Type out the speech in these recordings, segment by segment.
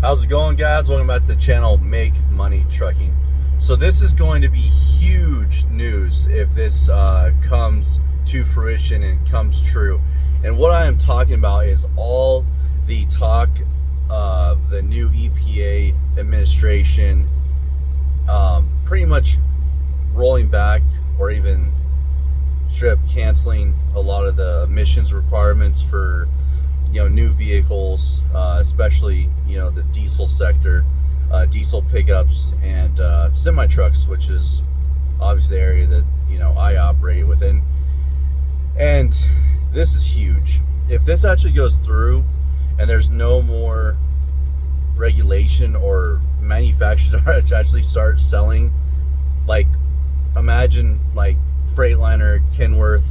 How's it going, guys? Welcome back to the channel Make Money Trucking. So this is going to be huge news if this comes to fruition and comes true. And what I am talking about is all the talk of the new EPA administration pretty much rolling back or even straight up canceling a lot of the emissions requirements for new vehicles, especially the diesel sector, diesel pickups and semi trucks, which is obviously the area that I operate within. And this is huge. If this actually goes through and there's no more regulation or manufacturers actually start selling, like imagine like Freightliner, Kenworth,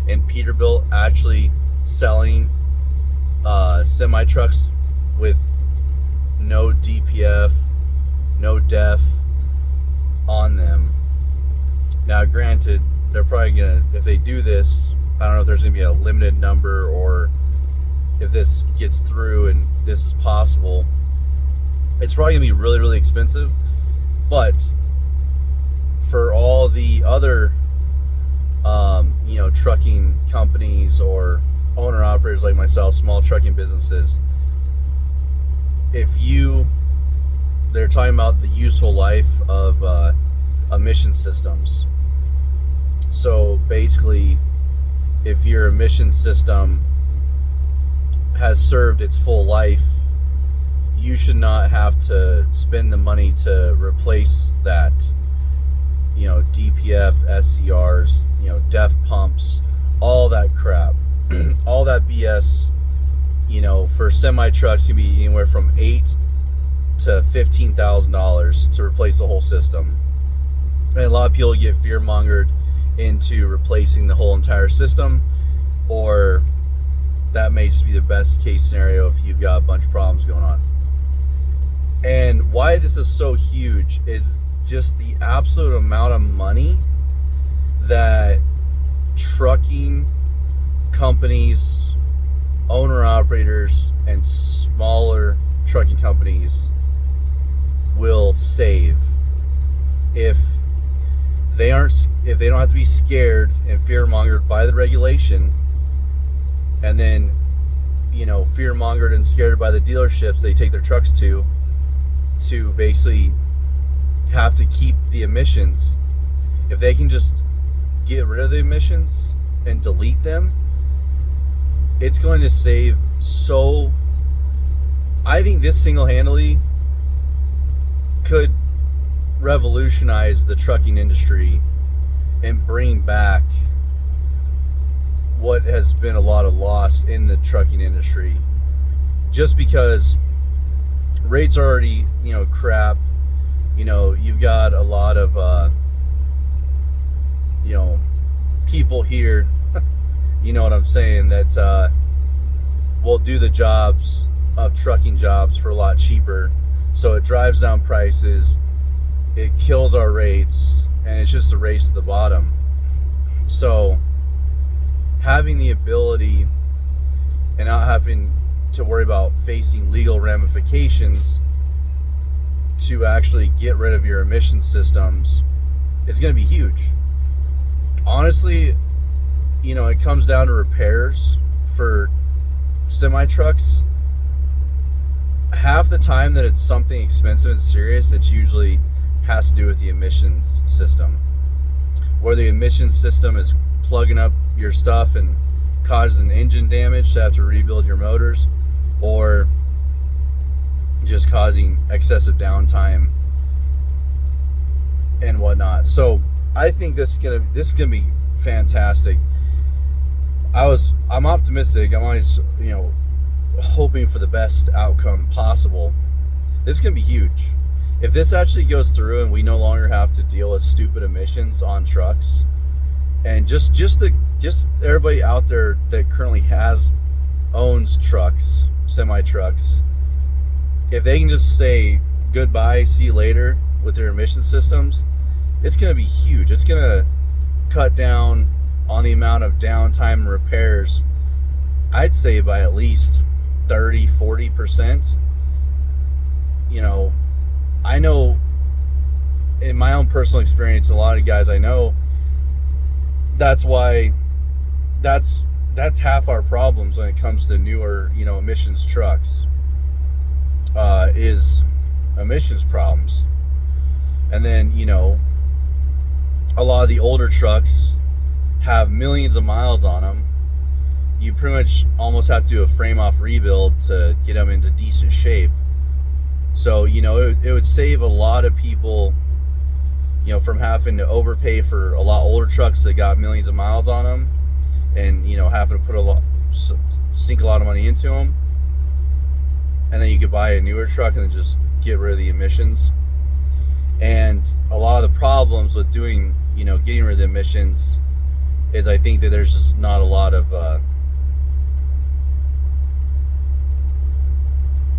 and Peterbilt actually selling semi trucks with no DPF, no DEF on them. Now, granted, they're probably gonna, if they do this, I don't know if there's gonna be a limited number or if this gets through and this is possible. It's probably gonna be really, really expensive. But for all the other, trucking companies or owner operators like myself, small trucking businesses, they're talking about the useful life of emission systems. So basically, if your emission system has served its full life, you should not have to spend the money to replace that. DPF, SCRs, DEF pumps, all that crap. All that BS, for semi trucks, can be anywhere from $8,000 to $15,000 to replace the whole system. And a lot of people get fear mongered into replacing the whole entire system, or that may just be the best case scenario if you've got a bunch of problems going on. And why this is so huge is just the absolute amount of money that trucking companies, owner operators, and smaller trucking companies will save if they don't have to be scared and fear mongered by the regulation, and then fear mongered and scared by the dealerships they take their trucks to basically have to keep the emissions. If they can just get rid of the emissions and delete them, it's going to save so. I think this single-handedly could revolutionize the trucking industry and bring back what has been a lot of loss in the trucking industry, just because rates are already crap. You've got a lot of people here, you know what I'm saying, that will do the jobs of trucking jobs for a lot cheaper. So it drives down prices, it kills our rates, and it's just a race to the bottom. So having the ability and not having to worry about facing legal ramifications to actually get rid of your emission systems is going to be huge. Honestly, it comes down to repairs for semi trucks. Half the time that it's something expensive and serious, it's usually has to do with the emissions system, where the emissions system is plugging up your stuff and causes an engine damage to have to rebuild your motors, or just causing excessive downtime and whatnot. So I think this is gonna be fantastic. I'm optimistic. I'm always hoping for the best outcome possible. This is gonna be huge. If this actually goes through and we no longer have to deal with stupid emissions on trucks, and just everybody out there that currently owns trucks, semi trucks, if they can just say goodbye, see you later with their emission systems, it's going to be huge. It's going to cut down on the amount of downtime and repairs, I'd say by at least 30-40%. I know in my own personal experience, a lot of guys I know, that's why that's half our problems when it comes to newer, emissions trucks, is emissions problems. And then, a lot of the older trucks have millions of miles on them. You pretty much almost have to do a frame off rebuild to get them into decent shape. So, it would save a lot of people, from having to overpay for a lot older trucks that got millions of miles on them, and, having to sink a lot of money into them. And then you could buy a newer truck and then just get rid of the emissions. And a lot of the problems with doing, getting rid of the emissions is, I think that there's just not a lot of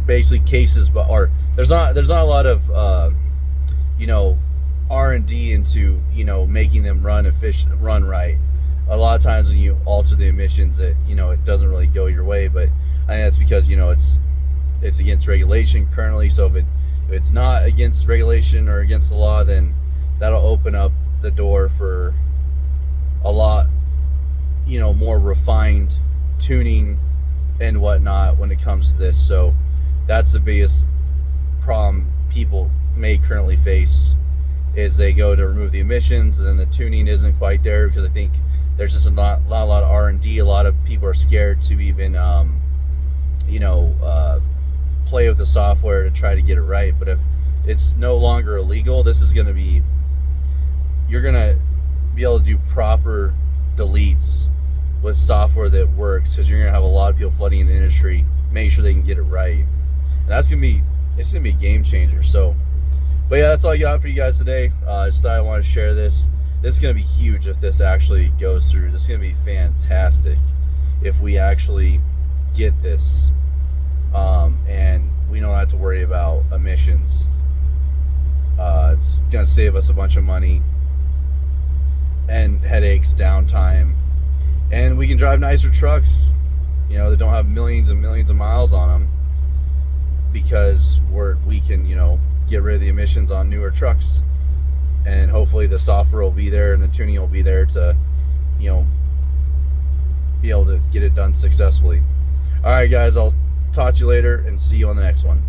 basically cases, or there's not a lot of R&D into making them run right. A lot of times when you alter the emissions, it doesn't really go your way. But I think that's because it's against regulation currently. So if it's not against regulation or against the law, then that'll open up the door for a lot more refined tuning and whatnot when it comes to this. So that's the biggest problem people may currently face, is they go to remove the emissions and then the tuning isn't quite there, because I think there's just not a lot of R&D. A lot of people are scared to even play with the software to try to get it right. But if it's no longer illegal, you're gonna be able to do proper deletes with software that works, because you're gonna have a lot of people flooding in the industry, make sure they can get it right. And it's gonna be a game changer. So, but yeah, that's all I got for you guys today. Just thought I wanted to share this. This is gonna be huge if this actually goes through. This is gonna be fantastic if we actually get this, and we don't have to worry about emissions. It's gonna save us a bunch of money and headaches, downtime, and we can drive nicer trucks, that don't have millions and millions of miles on them, because we can, get rid of the emissions on newer trucks, and hopefully the software will be there and the tuning will be there to, be able to get it done successfully. All right, guys, I'll talk to you later and see you on the next one.